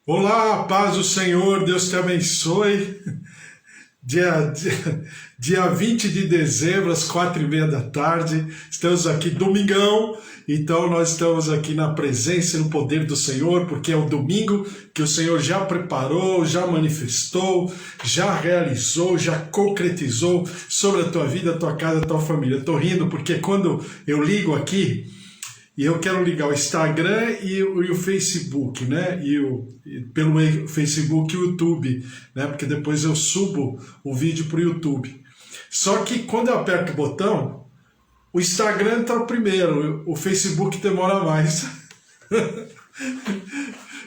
Olá, paz do Senhor, Deus te abençoe. Dia 20 de dezembro, às 4:30 da tarde, estamos aqui, domingão, então nós estamos aqui na presença e no poder do Senhor, porque é o domingo que o Senhor já preparou, já manifestou, já realizou, já concretizou sobre a tua vida, a tua casa, a tua família. Eu tô rindo porque quando eu ligo aqui, e eu quero ligar o Instagram e o Facebook, né? Pelo Facebook e o YouTube, né? Porque depois eu subo o vídeo para o YouTube. Só que quando eu aperto o botão, o Instagram está primeiro, o Facebook demora mais.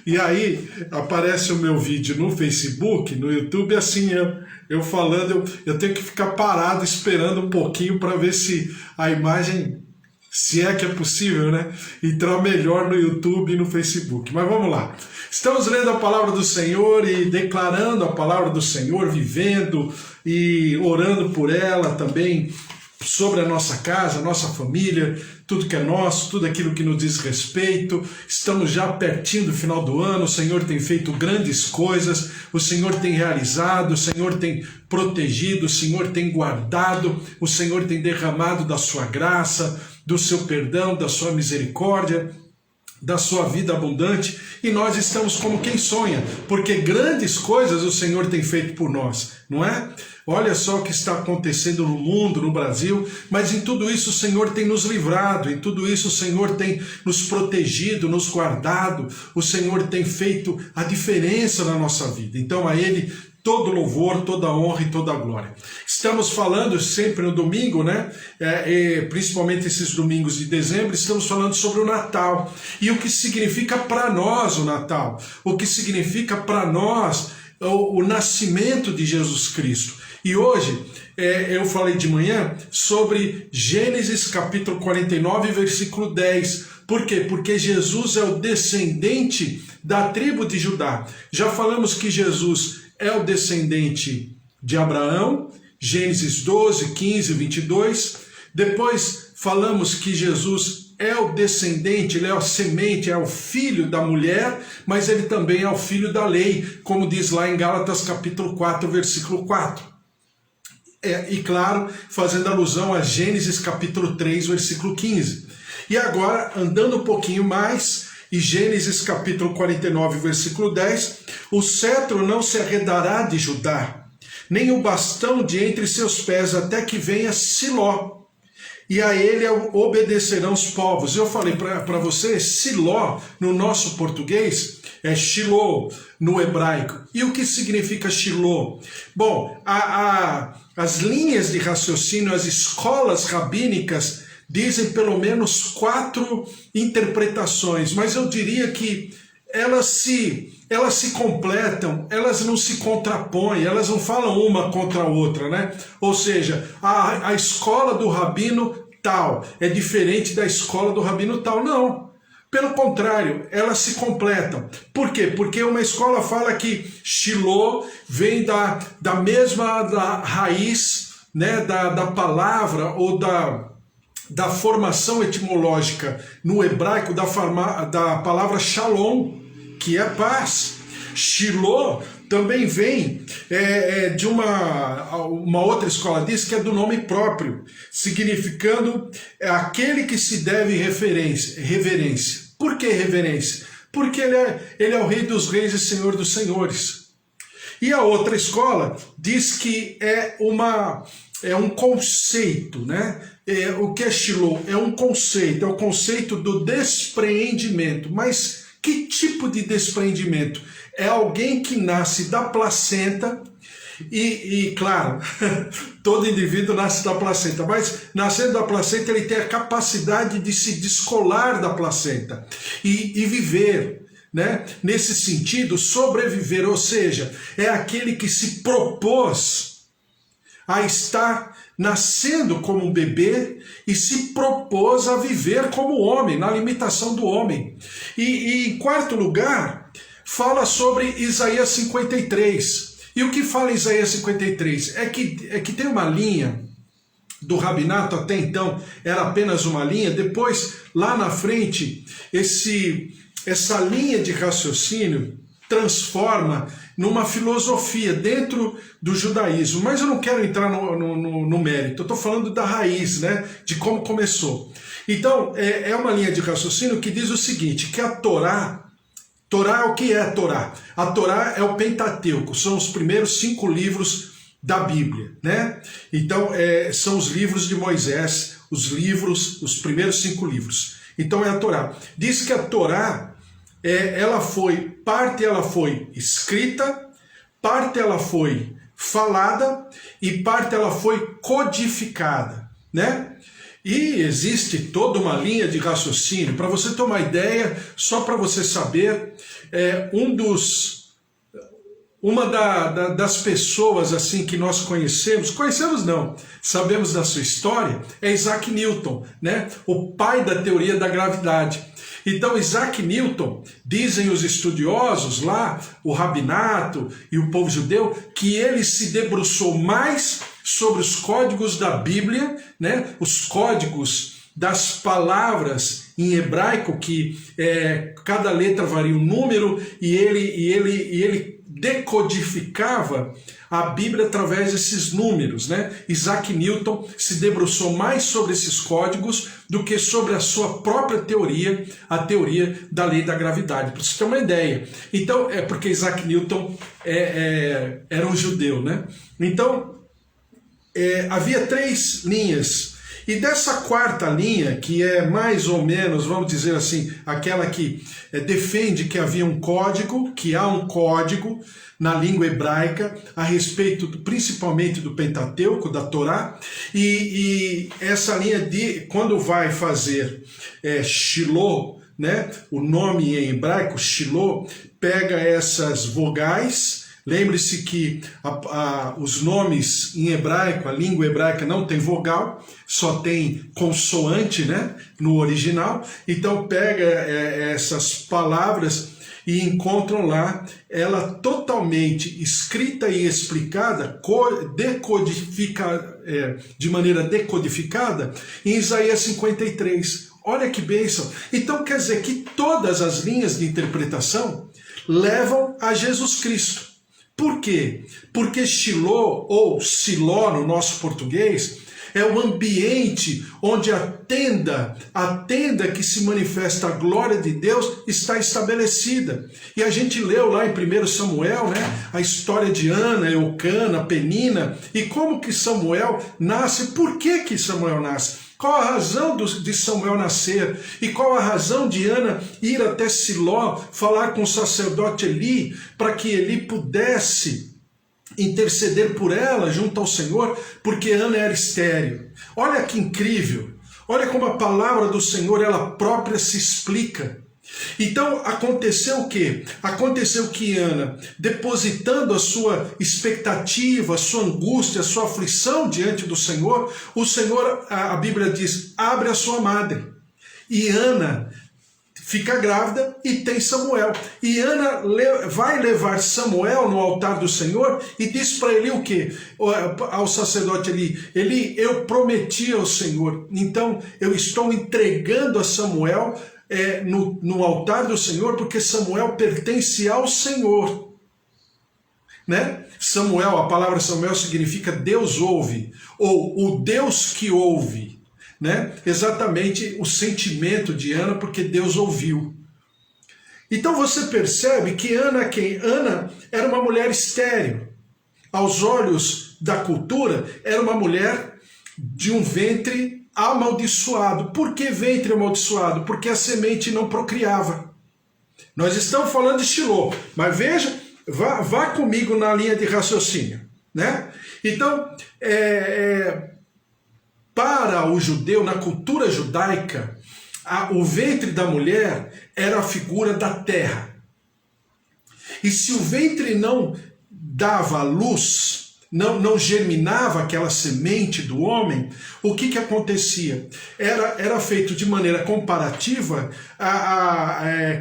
E aí aparece o meu vídeo no Facebook, no YouTube, assim, eu falando, eu tenho que ficar parado esperando um pouquinho para ver se a imagem, se é que é possível, né? Entrar melhor no YouTube e no Facebook. Mas vamos lá. Estamos lendo a palavra do Senhor e declarando a palavra do Senhor, vivendo e orando por ela também, sobre a nossa casa, a nossa família, tudo que é nosso, tudo aquilo que nos diz respeito. Estamos já pertinho do final do ano, o Senhor tem feito grandes coisas, o Senhor tem realizado, o Senhor tem protegido, o Senhor tem guardado, o Senhor tem derramado da sua graça, do seu perdão, da sua misericórdia, da sua vida abundante, e nós estamos como quem sonha, porque grandes coisas o Senhor tem feito por nós, não é? Olha só o que está acontecendo no mundo, no Brasil, mas em tudo isso o Senhor tem nos livrado, em tudo isso o Senhor tem nos protegido, nos guardado, o Senhor tem feito a diferença na nossa vida. Então a Ele todo louvor, toda honra e toda glória. Estamos falando sempre no domingo, né? Principalmente esses domingos de dezembro, estamos falando sobre o Natal. E o que significa para nós o Natal. O que significa para nós o nascimento de Jesus Cristo. E hoje eu falei de manhã sobre Gênesis capítulo 49, versículo 10. Por quê? Porque Jesus é o descendente da tribo de Judá. Já falamos que Jesus é o descendente de Abraão, Gênesis 12, 15, 22. Depois falamos que Jesus é o descendente, ele é a semente, é o filho da mulher, mas ele também é o filho da lei, como diz lá em Gálatas capítulo 4, versículo 4. E claro, fazendo alusão a Gênesis capítulo 3, versículo 15. E agora, andando um pouquinho mais, e Gênesis capítulo 49, versículo 10, o cetro não se arredará de Judá, nem o bastão de entre seus pés, até que venha Siló, e a ele obedecerão os povos. Eu falei para você, Siló, no nosso português, é Shiloh, no hebraico. E o que significa Shiloh? Bom, as linhas de raciocínio, as escolas rabínicas, dizem pelo menos 4 interpretações, mas eu diria que elas se completam, elas não se contrapõem, elas não falam uma contra a outra, né? Ou seja, a escola do rabino tal é diferente da escola do rabino tal, não. Pelo contrário, elas se completam. Por quê? Porque uma escola fala que Shiloh vem da mesma raiz, né, da palavra ou da formação etimológica no hebraico da palavra shalom, que é paz. Shiloh também vem de uma outra escola, diz que é do nome próprio, significando aquele que se deve reverência. Por que reverência? Porque ele é o Rei dos Reis e Senhor dos Senhores. E a outra escola diz que é um conceito, né? O que é Shiloh? É um conceito, é o conceito do despreendimento. Mas que tipo de despreendimento? É alguém que nasce da placenta e claro, todo indivíduo nasce da placenta, mas nascendo da placenta ele tem a capacidade de se descolar da placenta e viver, né? Nesse sentido, sobreviver, ou seja, é aquele que se propôs a estar nascendo como um bebê e se propôs a viver como homem, na limitação do homem. E em quarto lugar, fala sobre Isaías 53. E o que fala em Isaías 53? É que tem uma linha do rabinato, até então era apenas uma linha, depois, lá na frente, essa linha de raciocínio transforma numa filosofia dentro do judaísmo. Mas eu não quero entrar no mérito, eu estou falando da raiz, né, de como começou. Então, é uma linha de raciocínio que diz o seguinte, que a Torá é o que é a Torá? A Torá é o Pentateuco, são os primeiros 5 livros da Bíblia, né? Então, são os livros de Moisés, os primeiros 5 livros. Então é a Torá. Diz que a Torá, parte ela foi escrita, parte ela foi falada e parte ela foi codificada, né? E existe toda uma linha de raciocínio. Para você ter uma ideia, só para você saber, uma das pessoas assim que nós conhecemos não, sabemos da sua história, é Isaac Newton, né? O pai da teoria da gravidade. Então Isaac Newton, dizem os estudiosos lá, o rabinato e o povo judeu, que ele se debruçou mais sobre os códigos da Bíblia, né? Os códigos das palavras em hebraico, que cada letra varia um número, e ele decodificava a Bíblia através desses números, né? Isaac Newton se debruçou mais sobre esses códigos do que sobre a sua própria teoria, a teoria da lei da gravidade, para você ter uma ideia. Então, porque Isaac Newton era um judeu, né? Então, havia 3 linhas. E dessa 4ª linha, que é mais ou menos, vamos dizer assim, aquela que defende que havia um código, que há um código na língua hebraica a respeito principalmente do Pentateuco, da Torá, e essa linha quando vai fazer Shiloh, né, o nome em hebraico, Shiloh, pega essas vogais. Lembre-se que os nomes em hebraico, a língua hebraica não tem vogal, só tem consoante, né, no original. Então pega essas palavras e encontram lá ela totalmente escrita e explicada, de maneira decodificada, em Isaías 53. Olha que bênção! Então quer dizer que todas as linhas de interpretação levam a Jesus Cristo. Por quê? Porque Shiloh, ou Siló no nosso português, é o ambiente onde a tenda que se manifesta a glória de Deus está estabelecida. E a gente leu lá em 1 Samuel, né, a história de Ana, Eucana, Penina, e como que Samuel nasce, por que Samuel nasce? Qual a razão de Samuel nascer? E qual a razão de Ana ir até Siló falar com o sacerdote Eli para que Eli pudesse interceder por ela junto ao Senhor? Porque Ana era estéril. Olha que incrível! Olha como a palavra do Senhor, ela própria se explica. Então aconteceu o quê? Aconteceu que Ana, depositando a sua expectativa, a sua angústia, a sua aflição diante do Senhor, o Senhor, a Bíblia diz, abre a sua madre. E Ana fica grávida e tem Samuel. E Ana vai levar Samuel no altar do Senhor e diz para ele o quê? Ao sacerdote Eli, eu prometi ao Senhor, então eu estou entregando a Samuel no altar do Senhor, porque Samuel pertence ao Senhor, né? Samuel, a palavra Samuel significa Deus ouve, ou o Deus que ouve, né? Exatamente o sentimento de Ana, porque Deus ouviu. Então você percebe que Ana era uma mulher estéril. Aos olhos da cultura, era uma mulher de um ventre amaldiçoado. Por que ventre amaldiçoado? Porque a semente não procriava. Nós estamos falando de Shiloh, mas veja, vá comigo na linha de raciocínio, né? Então, para o judeu, na cultura judaica, o ventre da mulher era a figura da terra. E se o ventre não dava luz, não germinava aquela semente do homem, o que acontecia? Era feito de maneira comparativa,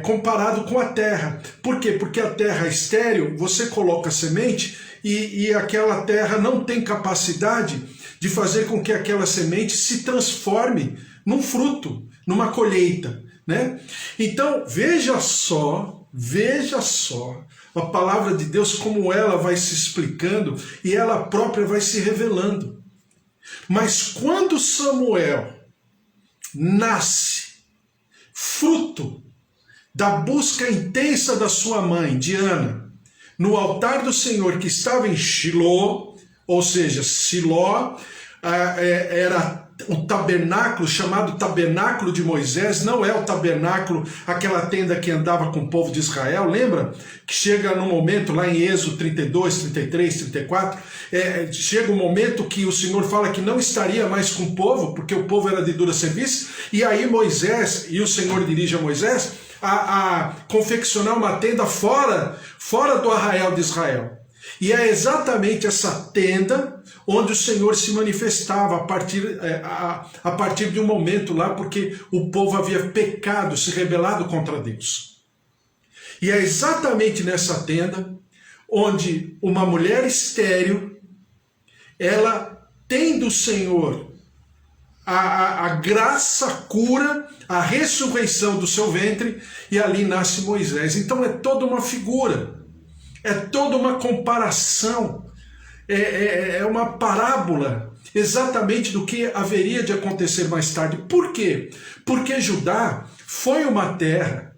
comparado com a terra. Por quê? Porque a terra estéril, você coloca a semente e aquela terra não tem capacidade de fazer com que aquela semente se transforme num fruto, numa colheita. né? Então, veja só a palavra de Deus como ela vai se explicando e ela própria vai se revelando. Mas quando Samuel nasce, fruto da busca intensa da sua mãe, Diana, no altar do Senhor que estava em Shiló, ou seja, Siló era o tabernáculo, chamado tabernáculo de Moisés, não é o tabernáculo, aquela tenda que andava com o povo de Israel, lembra? Que chega no momento, lá em Êxodo 32, 33, 34, chega um momento que o Senhor fala que não estaria mais com o povo, porque o povo era de dura serviço, e aí Moisés, e o Senhor dirige a Moisés, a confeccionar uma tenda fora do arraial de Israel. E é exatamente essa tenda onde o Senhor se manifestava a partir de um momento lá, porque o povo havia pecado, se rebelado contra Deus. E é exatamente nessa tenda onde uma mulher estéril, ela tem do Senhor a graça, a cura, a ressurreição do seu ventre, e ali nasce Moisés. Então é toda uma figura, é toda uma comparação, é uma parábola exatamente do que haveria de acontecer mais tarde. Por quê? Porque Judá foi uma terra,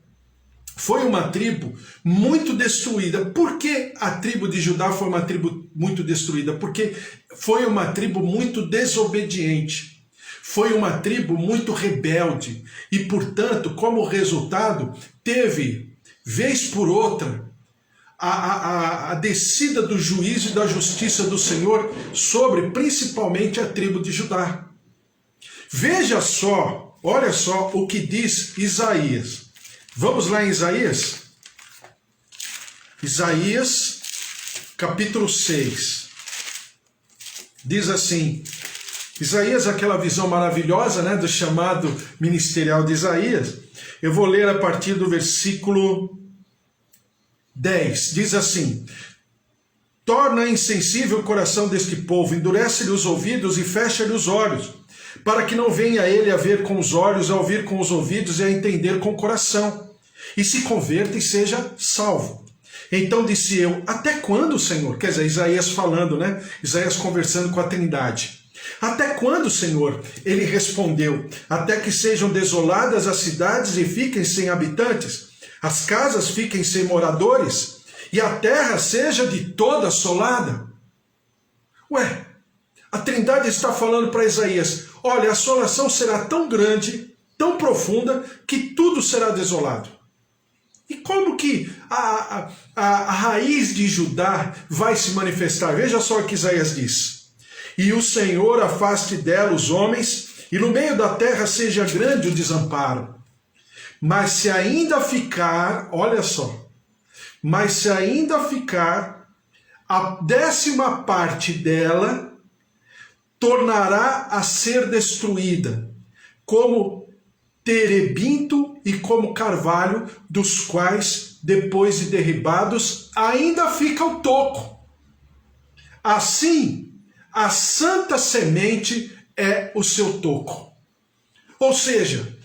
foi uma tribo muito destruída. Por que a tribo de Judá foi uma tribo muito destruída? Porque foi uma tribo muito desobediente. Foi uma tribo muito rebelde. E, portanto, como resultado, teve, vez por outra, a descida do juízo e da justiça do Senhor sobre principalmente a tribo de Judá. Veja só, olha só o que diz Isaías. Vamos lá em Isaías? Isaías, capítulo 6. Diz assim, Isaías, aquela visão maravilhosa, né, do chamado ministerial de Isaías. Eu vou ler a partir do versículo 10, diz assim: torna insensível o coração deste povo, endurece-lhe os ouvidos e fecha-lhe os olhos, para que não venha ele a ver com os olhos, a ouvir com os ouvidos e a entender com o coração, e se converta e seja salvo. Então disse eu, até quando, Senhor? Quer dizer, Isaías falando, né? Isaías conversando com a Trindade. Até quando, Senhor? Ele respondeu, até que sejam desoladas as cidades e fiquem sem habitantes, as casas fiquem sem moradores, e a terra seja de toda assolada. Ué, a Trindade está falando para Isaías, olha, a assolação será tão grande, tão profunda, que tudo será desolado. E como que a raiz de Judá vai se manifestar? Veja só o que Isaías diz. E o Senhor afaste dela os homens, e no meio da terra seja grande o desamparo. Mas se ainda ficar, olha só, mas se ainda ficar, a 10ª parte dela tornará a ser destruída, como terebinto e como carvalho, dos quais, depois de derribados, ainda fica o toco. Assim, a santa semente é o seu toco. Ou seja,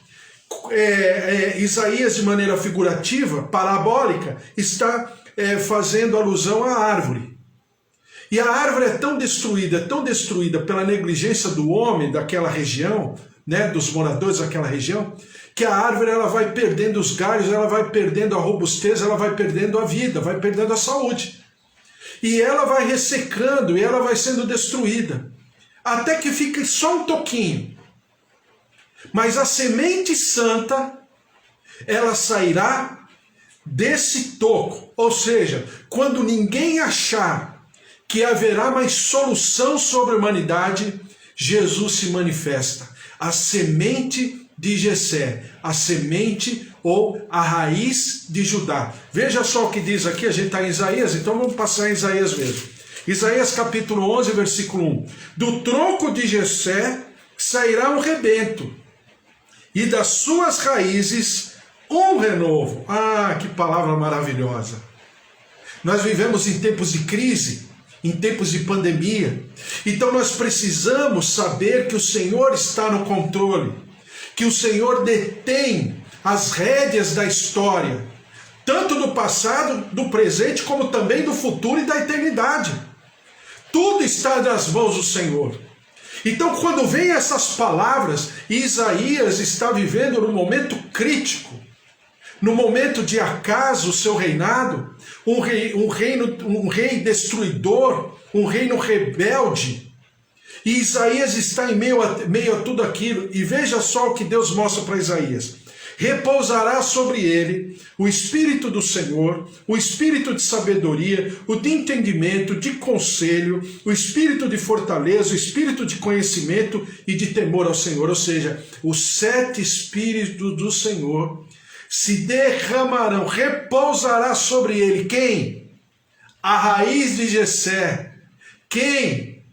Isaías, de maneira figurativa, parabólica, está fazendo alusão à árvore. E a árvore é tão destruída pela negligência do homem daquela região, né, dos moradores daquela região, que a árvore ela vai perdendo os galhos, ela vai perdendo a robustez, ela vai perdendo a vida, vai perdendo a saúde. E ela vai ressecando, e ela vai sendo destruída, até que fique só um toquinho. Mas a semente santa, ela sairá desse toco. Ou seja, quando ninguém achar que haverá mais solução sobre a humanidade, Jesus se manifesta. A semente de Jessé, a semente ou a raiz de Judá. Veja só o que diz aqui, a gente está em Isaías, então vamos passar em Isaías mesmo. Isaías capítulo 11, versículo 1. Do tronco de Jessé sairá um rebento, e das suas raízes um renovo. Ah, que palavra maravilhosa! Nós vivemos em tempos de crise, em tempos de pandemia, então nós precisamos saber que o Senhor está no controle, que o Senhor detém as rédeas da história, tanto do passado, do presente, como também do futuro e da eternidade. Tudo está nas mãos do Senhor. Então, quando vem essas palavras, Isaías está vivendo num momento crítico, no momento de acaso o seu reinado, um rei destruidor, um reino rebelde. E Isaías está em meio a tudo aquilo. E veja só o que Deus mostra para Isaías. Repousará sobre ele o Espírito do Senhor, o Espírito de sabedoria, o de entendimento, de conselho, o Espírito de fortaleza, o Espírito de conhecimento e de temor ao Senhor. Ou seja, os 7 Espíritos do Senhor se derramarão, repousará sobre ele. Quem? A raiz de Jessé. Quem?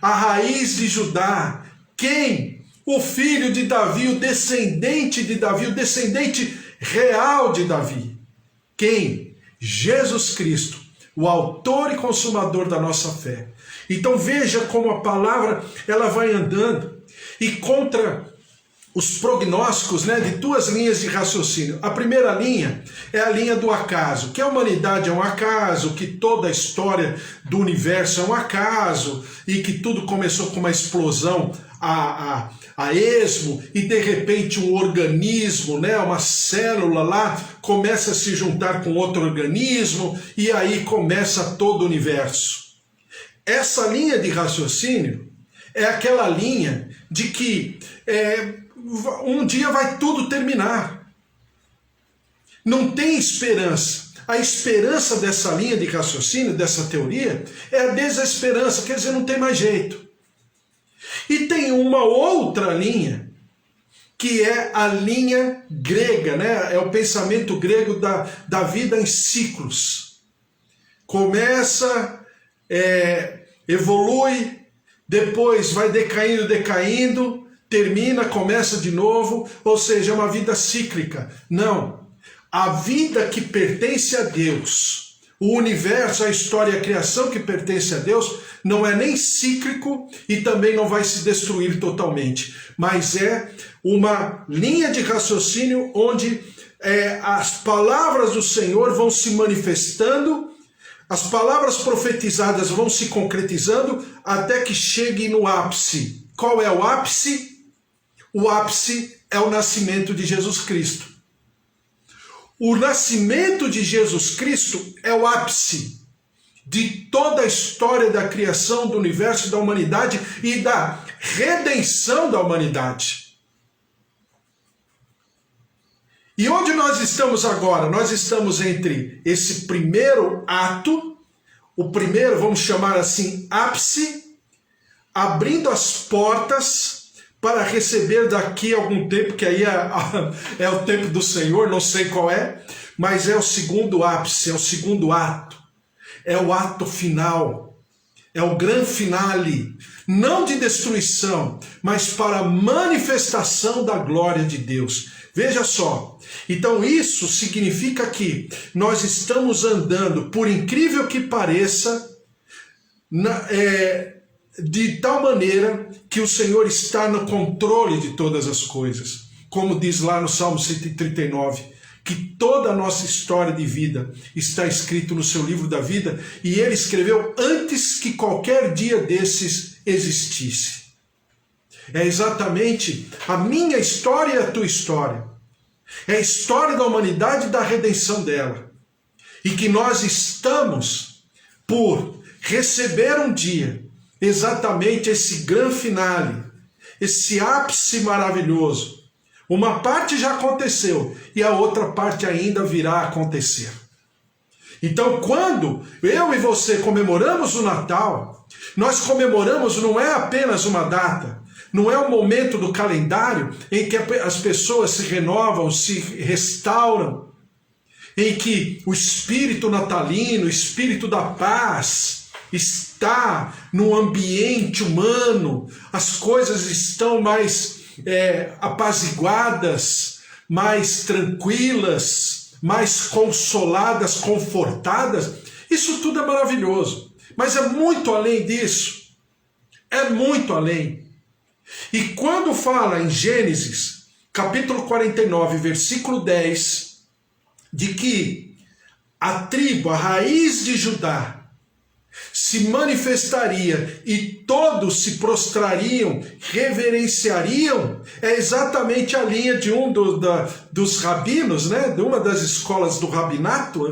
A raiz de Judá. Quem? O filho de Davi, o descendente de Davi, o descendente real de Davi. Quem? Jesus Cristo, o autor e consumador da nossa fé. Então veja como a palavra ela vai andando e contra os prognósticos, de 2 linhas de raciocínio. A primeira linha é a linha do acaso, que a humanidade é um acaso, que toda a história do universo é um acaso, e que tudo começou com uma explosão a esmo, e de repente um organismo, uma célula lá, começa a se juntar com outro organismo, e aí começa todo o universo. Essa linha de raciocínio é aquela linha de que um dia vai tudo terminar. Não tem esperança. A esperança dessa linha de raciocínio, dessa teoria, é a desesperança, quer dizer, não tem mais jeito. E tem uma outra linha, que é a linha grega, é o pensamento grego da vida em ciclos. Começa, evolui, depois vai decaindo, termina, começa de novo, ou seja, é uma vida cíclica. Não. A vida que pertence a Deus, o universo, a história, a criação que pertence a Deus, não é nem cíclico e também não vai se destruir totalmente, mas é uma linha de raciocínio onde as palavras do Senhor vão se manifestando, as palavras profetizadas vão se concretizando até que chegue no ápice. Qual é o ápice? O ápice é o nascimento de Jesus Cristo. O nascimento de Jesus Cristo é o ápice de toda a história da criação do universo, da humanidade e da redenção da humanidade. E onde nós estamos agora? Nós estamos entre esse primeiro ato, o primeiro, vamos chamar assim, ápice, abrindo as portas para receber daqui a algum tempo, que aí é o tempo do Senhor, não sei qual é, mas é o segundo ápice, é o segundo ato, é o ato final, é o grande finale, não de destruição, mas para a manifestação da glória de Deus. Veja só, então isso significa que nós estamos andando, por incrível que pareça, de tal maneira que o Senhor está no controle de todas as coisas. Como diz lá no Salmo 139, que toda a nossa história de vida está escrito no seu livro da vida, e ele escreveu antes que qualquer dia desses existisse. É exatamente a minha história e a tua história. É a história da humanidade e da redenção dela. E que nós estamos por receber um dia exatamente esse grande finale, esse ápice maravilhoso. Uma parte já aconteceu e a outra parte ainda virá a acontecer. Então, quando eu e você comemoramos o Natal, nós comemoramos não é apenas uma data, não é um momento do calendário em que as pessoas se renovam, se restauram, em que o espírito natalino, o espírito da paz está no ambiente humano, as coisas estão mais apaziguadas, mais tranquilas, mais consoladas, confortadas. Isso tudo é maravilhoso, mas é muito além disso, é muito além. E quando fala em Gênesis, capítulo 49, versículo 10, de que a tribo, a raiz de Judá, se manifestaria e todos se prostrariam, reverenciariam, é exatamente a linha de dos rabinos, né, de uma das escolas do rabinato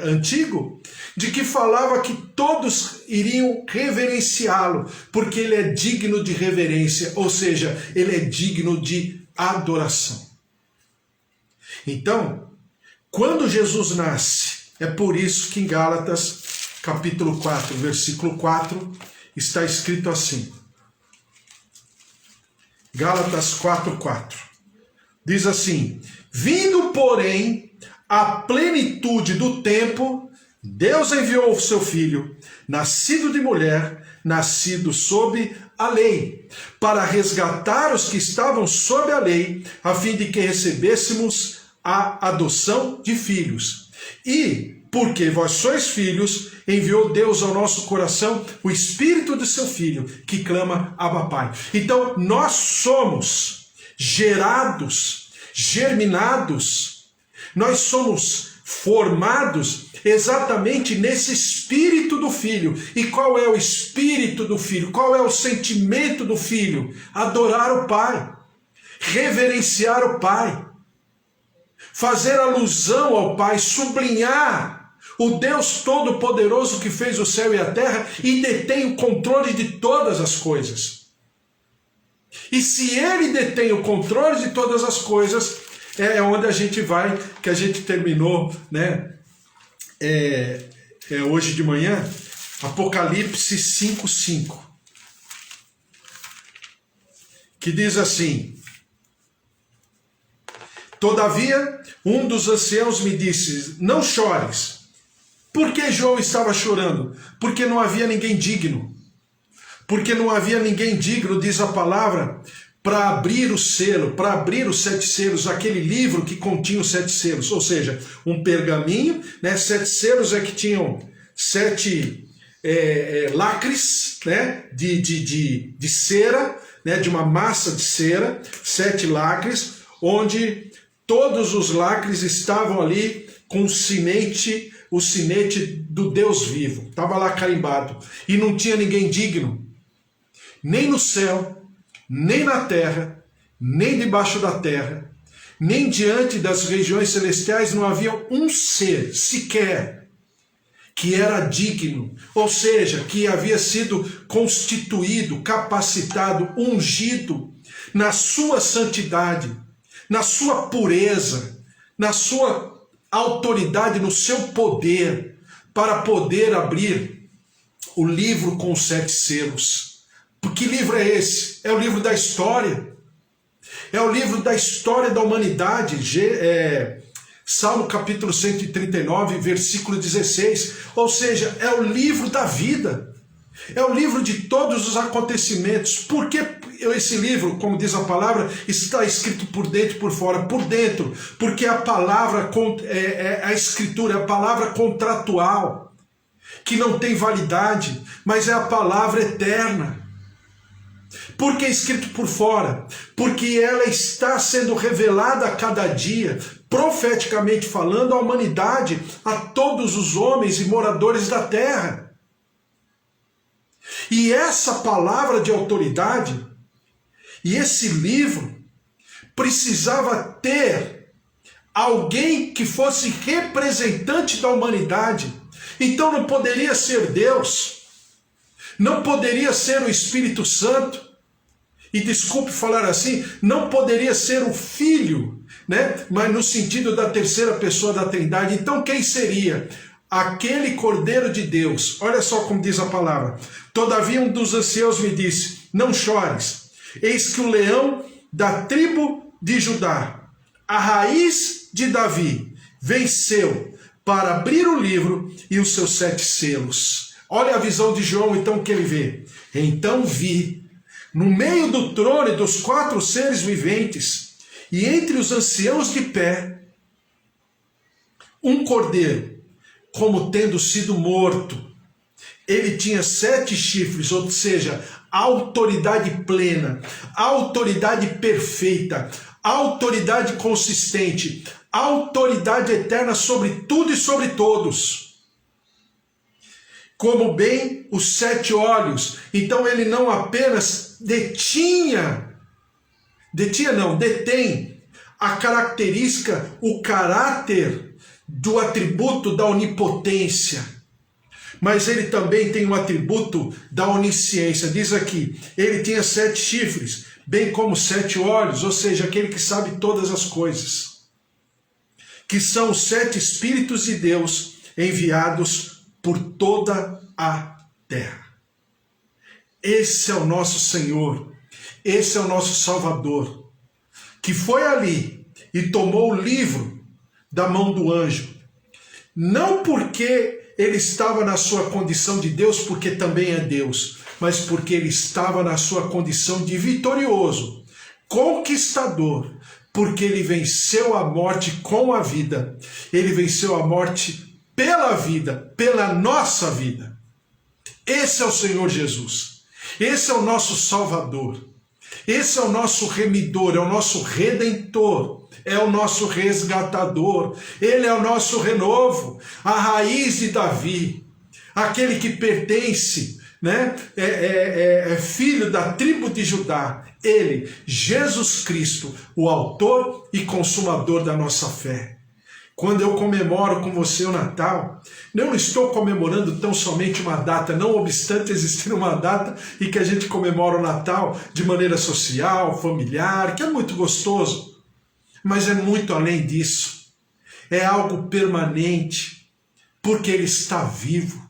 antigo, de que falava que todos iriam reverenciá-lo, porque ele é digno de reverência, ou seja, ele é digno de adoração. Então, quando Jesus nasce, é por isso que em Gálatas, capítulo 4, versículo 4, está escrito assim. Gálatas 4:4. Diz assim: vindo, porém, a plenitude do tempo, Deus enviou o seu Filho, nascido de mulher, nascido sob a lei, para resgatar os que estavam sob a lei, a fim de que recebêssemos a adoção de filhos. E, porque vós sois filhos, enviou Deus ao nosso coração o Espírito de seu Filho, que clama Abba Pai. Então, nós somos gerados, germinados, nós somos formados exatamente nesse Espírito do Filho. E qual é o Espírito do Filho? Qual é o sentimento do Filho? Adorar o Pai, reverenciar o Pai, fazer alusão ao Pai, sublinhar o Deus Todo-Poderoso que fez o céu e a terra e detém o controle de todas as coisas. E se Ele detém o controle de todas as coisas, é onde a gente vai, que a gente terminou, né? Hoje de manhã, Apocalipse 5:5, que diz assim: todavia, um dos anciãos me disse, não chores. Por que João estava chorando? Porque não havia ninguém digno. Porque não havia ninguém digno, diz a palavra, para abrir o selo, para abrir os 7 selos, aquele livro que continha os 7 selos. Ou seja, um pergaminho, né? 7 selos é que tinham 7 lacres, né? de cera, né? De uma massa de cera, 7 lacres, onde todos os lacres estavam ali com o sinete do Deus vivo. Estava lá carimbado. E não tinha ninguém digno. Nem no céu, nem na terra, nem debaixo da terra, nem diante das regiões celestiais não havia um ser sequer que era digno, ou seja, que havia sido constituído, capacitado, ungido na sua santidade, na sua pureza, na sua autoridade, no seu poder, para poder abrir o livro com os 7 selos. Que livro é esse? É o livro da história. É o livro da história da humanidade. Salmo capítulo 139, versículo 16. Ou seja, é o livro da vida. É o livro de todos os acontecimentos. Por que esse livro, como diz a palavra, está escrito por dentro e por fora? Por dentro, porque a palavra, a escritura, é a palavra contratual, que não tem validade, mas é a palavra eterna. Por que escrito por fora? Porque ela está sendo revelada a cada dia, profeticamente falando, à humanidade, a todos os homens e moradores da terra. E essa palavra de autoridade, e esse livro, precisava ter alguém que fosse representante da humanidade. Então não poderia ser Deus, não poderia ser o Espírito Santo, e desculpe falar assim, não poderia ser o Filho, né? Mas no sentido da terceira pessoa da Trindade. Então quem seria? Aquele Cordeiro de Deus. Olha só como diz a palavra. Todavia um dos anciãos me disse, não chores, eis que o leão da tribo de Judá, a raiz de Davi, venceu para abrir o livro e os seus 7 selos. Olha a visão de João então que ele vê. Então vi, no meio do trono e dos 4 seres viventes, e entre os anciãos de pé, um cordeiro, como tendo sido morto. Ele tinha 7 chifres, ou seja, autoridade plena, autoridade perfeita, autoridade consistente, autoridade eterna sobre tudo e sobre todos. Como bem os 7 olhos. Então ele não apenas detém a característica, o caráter do atributo da onipotência, mas ele também tem um atributo da onisciência. Diz aqui, ele tinha 7 chifres, bem como 7 olhos, ou seja, aquele que sabe todas as coisas, que são os 7 Espíritos de Deus enviados por toda a terra. Esse é o nosso Senhor, esse é o nosso Salvador, que foi ali e tomou o livro da mão do anjo, não porque ele estava na sua condição de Deus, porque também é Deus, mas porque ele estava na sua condição de vitorioso, conquistador, porque ele venceu a morte com a vida, ele venceu a morte pela vida, pela nossa vida. Esse é o Senhor Jesus, esse é o nosso Salvador, esse é o nosso remidor, é o nosso redentor, é o nosso resgatador, ele é o nosso renovo, a raiz de Davi, aquele que pertence, né? É filho da tribo de Judá, ele, Jesus Cristo, o autor e consumador da nossa fé. Quando eu comemoro com você o Natal, não estou comemorando tão somente uma data, não obstante existir uma data em que a gente comemora o Natal de maneira social, familiar, que é muito gostoso, mas é muito além disso. É algo permanente, porque ele está vivo,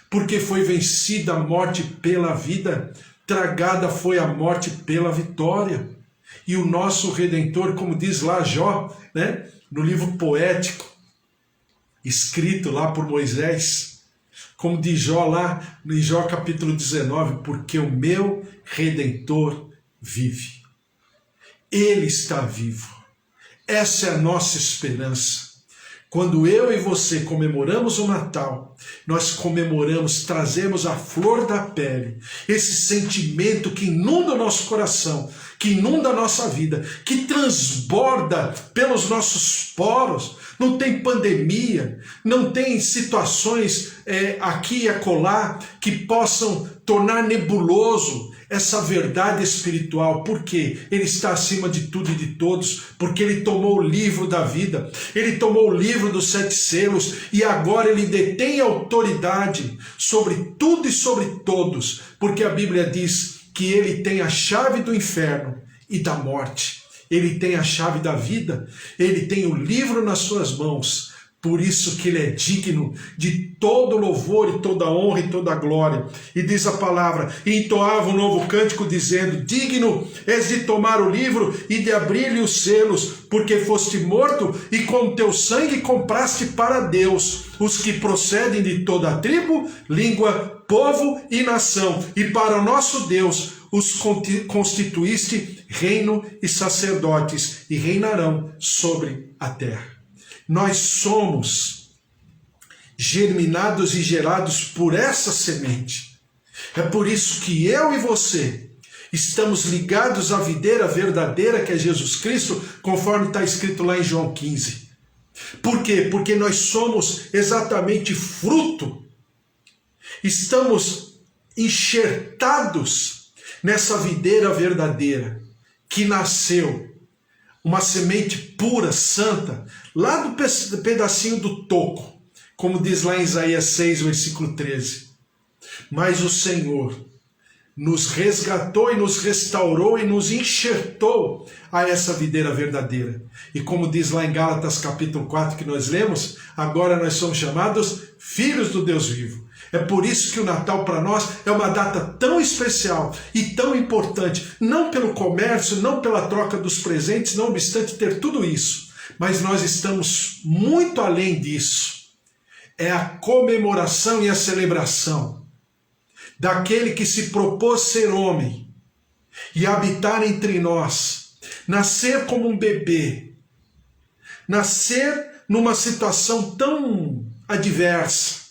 porque foi vencida a morte pela vida, tragada foi a morte pela vitória. E o nosso Redentor, como diz lá Jó, né? No livro poético, escrito lá por Moisés, como diz Jó lá, em Jó capítulo 19, porque o meu Redentor vive. Ele está vivo. Essa é a nossa esperança. Quando eu e você comemoramos o Natal, nós comemoramos, trazemos a flor da pele, esse sentimento que inunda o nosso coração, que inunda a nossa vida, que transborda pelos nossos poros. Não tem pandemia, não tem situações aqui e acolá que possam tornar nebuloso essa verdade espiritual, porque ele está acima de tudo e de todos, porque ele tomou o livro da vida, ele tomou o livro dos 7 selos, e agora ele detém autoridade sobre tudo e sobre todos, porque a Bíblia diz que ele tem a chave do inferno e da morte, ele tem a chave da vida, ele tem o livro nas suas mãos. Por isso que ele é digno de todo louvor e toda honra e toda glória. E diz a palavra, e entoava um novo cântico dizendo, digno és de tomar o livro e de abrir-lhe os selos, porque foste morto e com teu sangue compraste para Deus os que procedem de toda a tribo, língua, povo e nação. E para o nosso Deus os constituíste reino e sacerdotes, e reinarão sobre a terra. Nós somos germinados e gerados por essa semente. É por isso que eu e você estamos ligados à videira verdadeira que é Jesus Cristo, conforme está escrito lá em João 15. Por quê? Porque nós somos exatamente fruto. Estamos enxertados nessa videira verdadeira que nasceu. Uma semente pura, santa, lá do pedacinho do toco, como diz lá em Isaías 6, versículo 13. Mas o Senhor nos resgatou e nos restaurou e nos enxertou a essa videira verdadeira. E como diz lá em Gálatas capítulo 4 que nós lemos, agora nós somos chamados filhos do Deus vivo. É por isso que o Natal para nós é uma data tão especial e tão importante, não pelo comércio, não pela troca dos presentes, não obstante ter tudo isso, mas nós estamos muito além disso. É a comemoração e a celebração daquele que se propôs ser homem e habitar entre nós, nascer como um bebê, nascer numa situação tão adversa,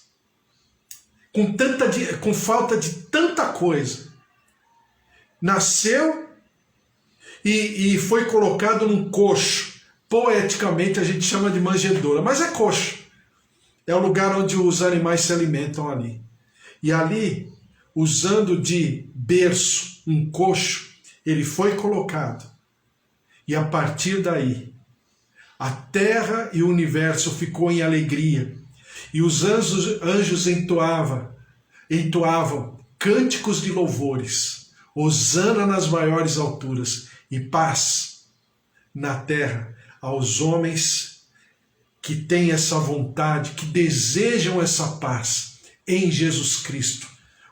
com falta de tanta coisa, nasceu e foi colocado num coxo. Poeticamente a gente chama de manjedoura, mas é coxo. É o lugar onde os animais se alimentam ali. E ali, usando de berço um coxo, ele foi colocado. E a partir daí, a terra e o universo ficou em alegria. E os anjos entoavam cânticos de louvores. Hosana nas maiores alturas e paz na terra aos homens que têm essa vontade, que desejam essa paz em Jesus Cristo,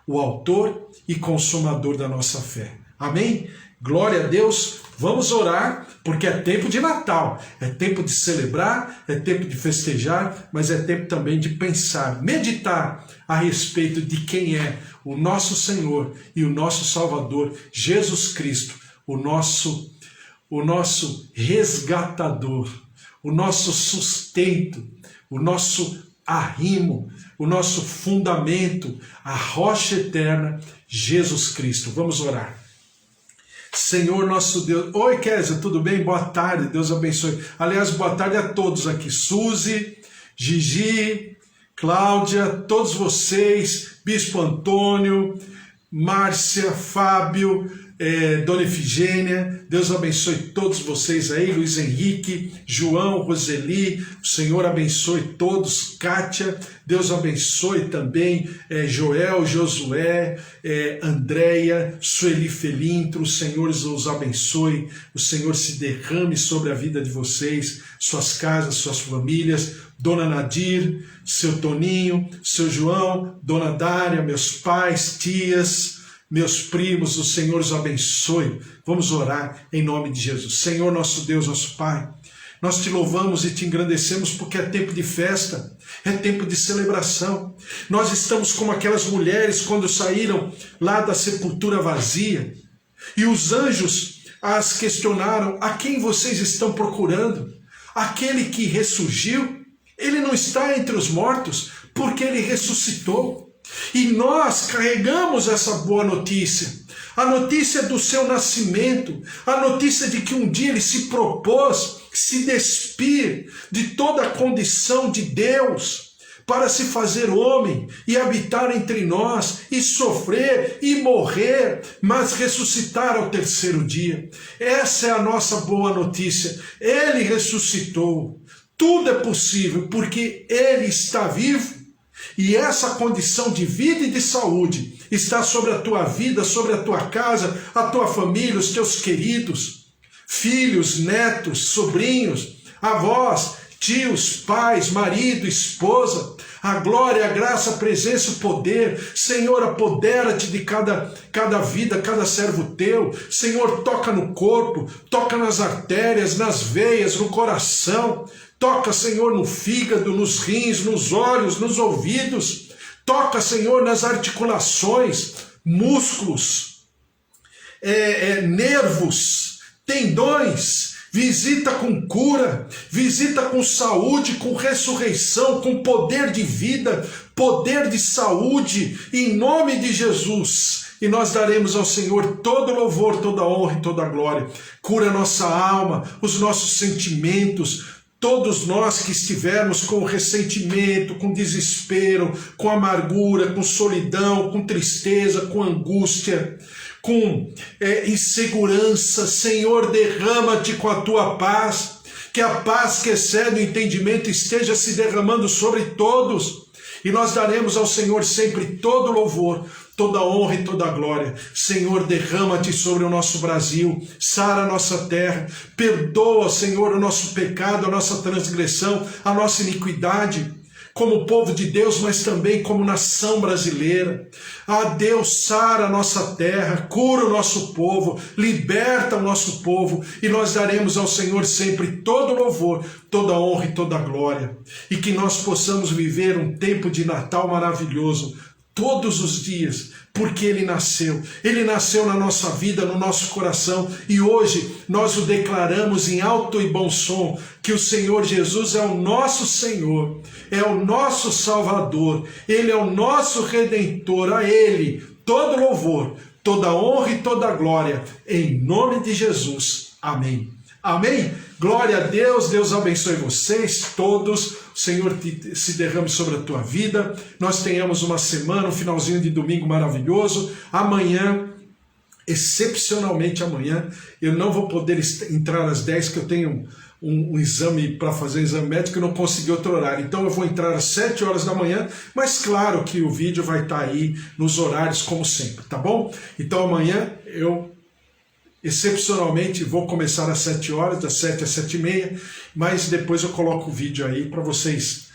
o autor e consumador da nossa fé. Amém? Glória a Deus. Vamos orar, porque é tempo de Natal, é tempo de celebrar, é tempo de festejar, mas é tempo também de pensar, meditar a respeito de quem é o nosso Senhor e o nosso Salvador, Jesus Cristo, o nosso resgatador, o nosso sustento, o nosso arrimo, o nosso fundamento, a rocha eterna, Jesus Cristo. Vamos orar. Senhor nosso Deus. Oi, Kézia, tudo bem? Boa tarde, Deus abençoe. Aliás, boa tarde a todos aqui. Suzy, Gigi, Cláudia, todos vocês, Bispo Antônio, Márcia, Fábio, Dona Efigênia, Deus abençoe todos vocês aí, Luiz Henrique, João, Roseli, o Senhor abençoe todos, Kátia, Deus abençoe também Joel, Josué, Andréia, Sueli Felintro, o Senhor os abençoe, o Senhor se derrame sobre a vida de vocês, suas casas, suas famílias, Dona Nadir, seu Toninho, seu João, Dona Dária, meus pais, tias, meus primos, o Senhor os abençoe. Vamos orar em nome de Jesus. Senhor, nosso Deus, nosso Pai, nós te louvamos e te engrandecemos porque é tempo de festa, é tempo de celebração. Nós estamos como aquelas mulheres quando saíram lá da sepultura vazia e os anjos as questionaram: a quem vocês estão procurando? Aquele que ressurgiu? Ele não está entre os mortos porque ele ressuscitou. E nós carregamos essa boa notícia, a notícia do seu nascimento, a notícia de que um dia ele se propôs se despir de toda a condição de Deus para se fazer homem e habitar entre nós e sofrer e morrer, mas ressuscitar ao terceiro dia. Essa é a nossa boa notícia. Ele ressuscitou. Tudo é possível porque ele está vivo. E essa condição de vida e de saúde está sobre a tua vida, sobre a tua casa, a tua família, os teus queridos, filhos, netos, sobrinhos, avós, tios, pais, marido, esposa. A glória, a graça, a presença, o poder. Senhor, apodera-te de cada vida, cada servo teu. Senhor, toca no corpo, toca nas artérias, nas veias, no coração. Toca, Senhor, no fígado, nos rins, nos olhos, nos ouvidos. Toca, Senhor, nas articulações, músculos, nervos, tendões. Visita com cura, visita com saúde, com ressurreição, com poder de vida, poder de saúde, em nome de Jesus. E nós daremos ao Senhor todo louvor, toda honra e toda glória. Cura nossa alma, os nossos sentimentos. Todos nós que estivermos com ressentimento, com desespero, com amargura, com solidão, com tristeza, com angústia, com insegurança, Senhor, derrama-te com a tua paz, que a paz que excede o entendimento esteja se derramando sobre todos, e nós daremos ao Senhor sempre todo louvor, toda honra e toda glória. Senhor, derrama-te sobre o nosso Brasil, sara a nossa terra, perdoa, Senhor, o nosso pecado, a nossa transgressão, a nossa iniquidade, como povo de Deus, mas também como nação brasileira. Ah, Deus, sara a nossa terra, cura o nosso povo, liberta o nosso povo, e nós daremos ao Senhor sempre todo louvor, toda honra e toda glória. E que nós possamos viver um tempo de Natal maravilhoso, todos os dias, porque Ele nasceu na nossa vida, no nosso coração, e hoje nós o declaramos em alto e bom som, que o Senhor Jesus é o nosso Senhor, é o nosso Salvador, Ele é o nosso Redentor, a Ele todo louvor, toda honra e toda glória, em nome de Jesus. Amém. Amém? Glória a Deus, Deus abençoe vocês todos, o Senhor se derrame sobre a tua vida, nós tenhamos uma semana, um finalzinho de domingo maravilhoso. Amanhã, excepcionalmente amanhã, eu não vou poder entrar às 10, que eu tenho um exame para fazer, um exame médico, e não consegui outro horário. Então eu vou entrar às 7 horas da manhã, mas claro que o vídeo vai estar aí nos horários como sempre, tá bom? Então amanhã eu excepcionalmente vou começar às 7 horas, das 7 às 7h30, mas depois eu coloco o vídeo aí para vocês,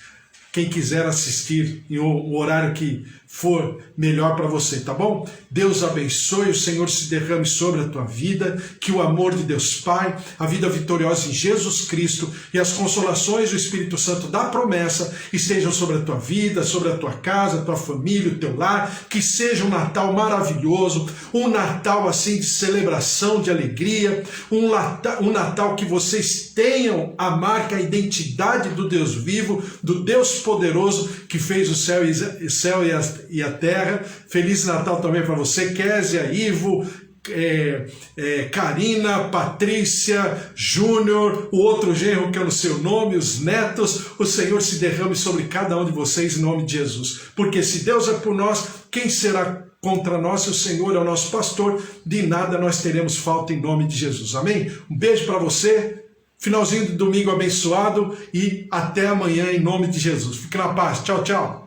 quem quiser assistir em o horário que for melhor para você, tá bom? Deus abençoe, o Senhor se derrame sobre a tua vida, que o amor de Deus Pai, a vida vitoriosa em Jesus Cristo e as consolações do Espírito Santo da promessa estejam sobre a tua vida, sobre a tua casa, a tua família, o teu lar, que seja um Natal maravilhoso, um Natal assim de celebração, de alegria, um Natal que vocês tenham a marca, a identidade do Deus vivo, do Deus poderoso que fez o céu e a terra. Feliz Natal também para você, Késia, Ivo, Karina, Patrícia, Júnior, o outro genro que eu não sei o nome, os netos. O Senhor se derrame sobre cada um de vocês em nome de Jesus, porque se Deus é por nós, quem será contra nós? O Senhor é o nosso pastor, de nada nós teremos falta em nome de Jesus. Amém? Um beijo para você, finalzinho de domingo abençoado e até amanhã em nome de Jesus. Fique na paz. Tchau, tchau.